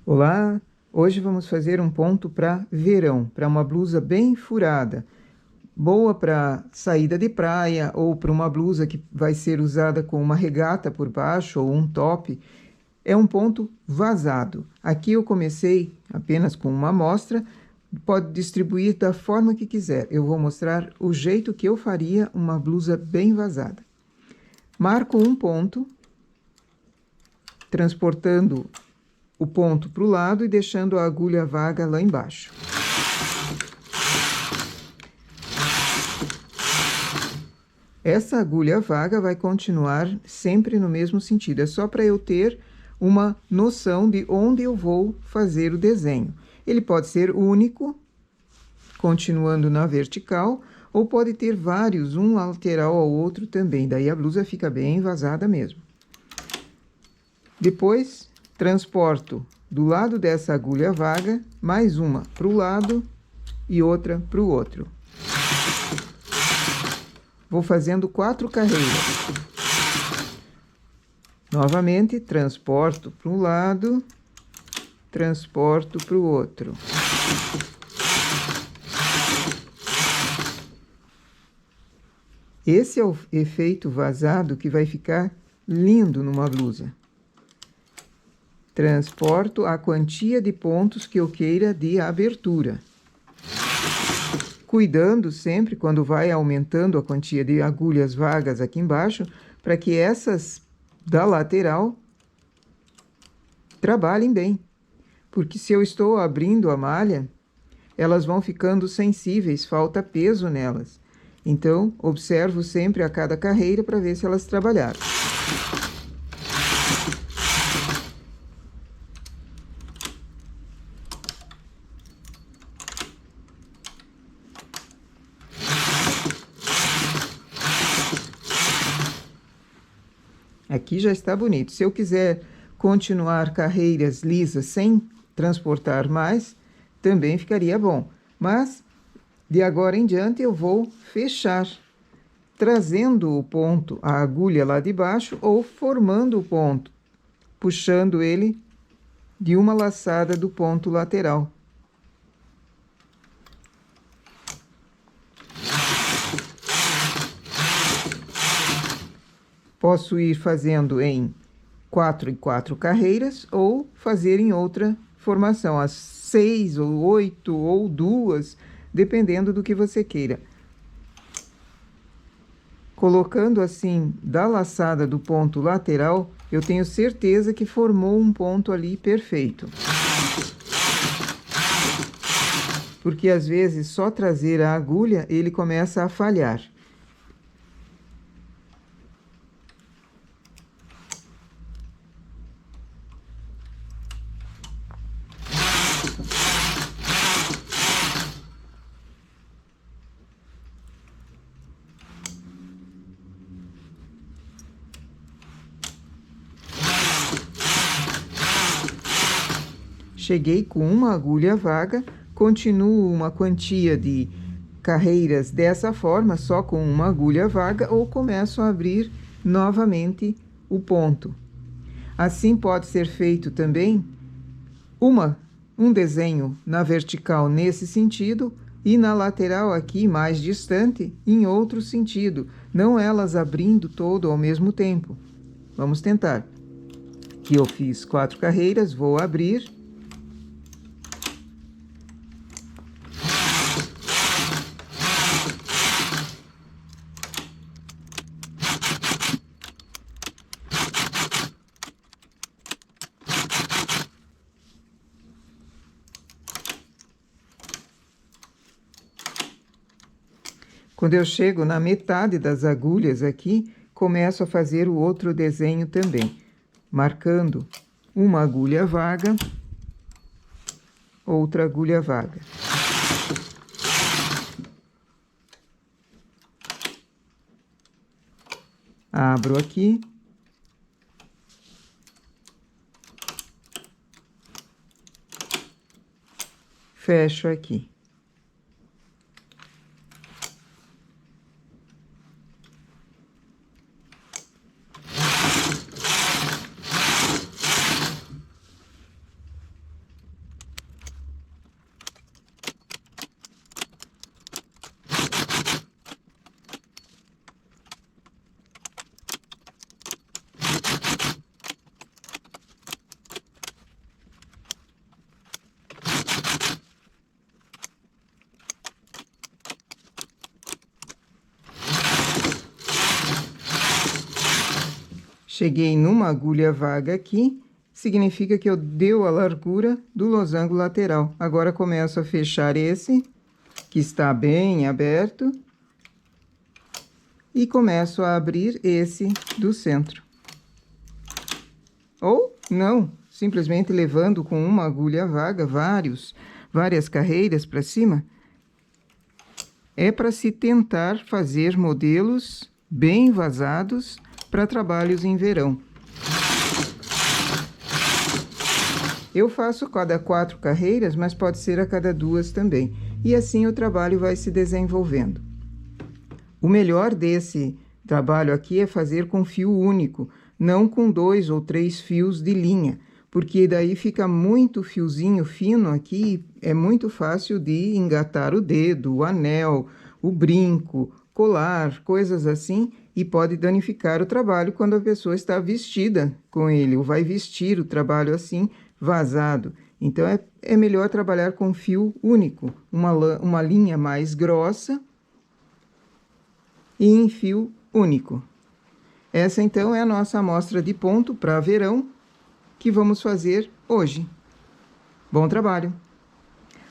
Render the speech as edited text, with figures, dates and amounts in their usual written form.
Olá, hoje vamos fazer um ponto para verão, para uma blusa bem furada, boa para saída de praia ou para uma blusa que vai ser usada com uma regata por baixo ou um top. É um ponto vazado. Aqui eu comecei apenas com uma amostra, pode distribuir da forma que quiser. Eu vou mostrar o jeito que eu faria uma blusa bem vazada. Marco um ponto, transportando o ponto para o lado e deixando a agulha vaga lá embaixo. Essa agulha vaga vai continuar sempre no mesmo sentido, é só para eu ter uma noção de onde eu vou fazer o desenho. Ele pode ser único, continuando na vertical, ou pode ter vários, um lateral ao outro também, daí a blusa fica bem vazada mesmo. Depois, transporto do lado dessa agulha vaga, mais uma para o lado e outra para o outro. Vou fazendo 4 carreiras. Novamente, transporto para um lado, transporto para o outro. Esse é o efeito vazado que vai ficar lindo numa blusa. Transporto a quantia de pontos que eu queira de abertura. Cuidando sempre, quando vai aumentando a quantia de agulhas vagas aqui embaixo, para que essas da lateral trabalhem bem. Porque se eu estou abrindo a malha, elas vão ficando sensíveis, falta peso nelas. Então, observo sempre a cada carreira para ver se elas trabalharam. Aqui já está bonito. Se eu quiser continuar carreiras lisas sem transportar mais, também ficaria bom. Mas, de agora em diante, eu vou fechar, trazendo o ponto, a agulha lá de baixo, ou formando o ponto, puxando ele de uma laçada do ponto lateral. Posso ir fazendo em 4 em 4 carreiras ou fazer em outra formação, as 6 ou 8 ou 2, dependendo do que você queira. Colocando assim da laçada do ponto lateral, eu tenho certeza que formou um ponto ali perfeito. Porque às vezes só trazer a agulha ele começa a falhar. Cheguei com uma agulha vaga, continuo uma quantia de carreiras dessa forma, só com uma agulha vaga, ou começo a abrir novamente o ponto. Assim pode ser feito também um desenho na vertical nesse sentido e na lateral aqui, mais distante, em outro sentido, não elas abrindo todo ao mesmo tempo. Vamos tentar. Aqui eu fiz 4 carreiras, vou abrir. Quando eu chego na metade das agulhas aqui, começo a fazer o outro desenho também, marcando uma agulha vaga, outra agulha vaga. Abro aqui. Fecho aqui. Cheguei numa agulha vaga aqui, significa que eu deu a largura do losango lateral. Agora começo a fechar esse, que está bem aberto, e começo a abrir esse do centro. Ou não, simplesmente levando com uma agulha vaga várias carreiras para cima. É para se tentar fazer modelos bem vazados para trabalhos em verão. Eu faço cada 4 carreiras, mas pode ser a cada 2 também. E assim o trabalho vai se desenvolvendo. O melhor desse trabalho aqui é fazer com fio único, não com 2 ou 3 fios de linha, porque daí fica muito fiozinho fino aqui, é muito fácil de engatar o dedo, o anel, o brinco, colar, coisas assim, e pode danificar o trabalho quando a pessoa está vestida com ele, ou vai vestir o trabalho assim, vazado. Então, é melhor trabalhar com fio único, uma linha mais grossa e em fio único. Essa, então, é a nossa amostra de ponto para verão que vamos fazer hoje. Bom trabalho!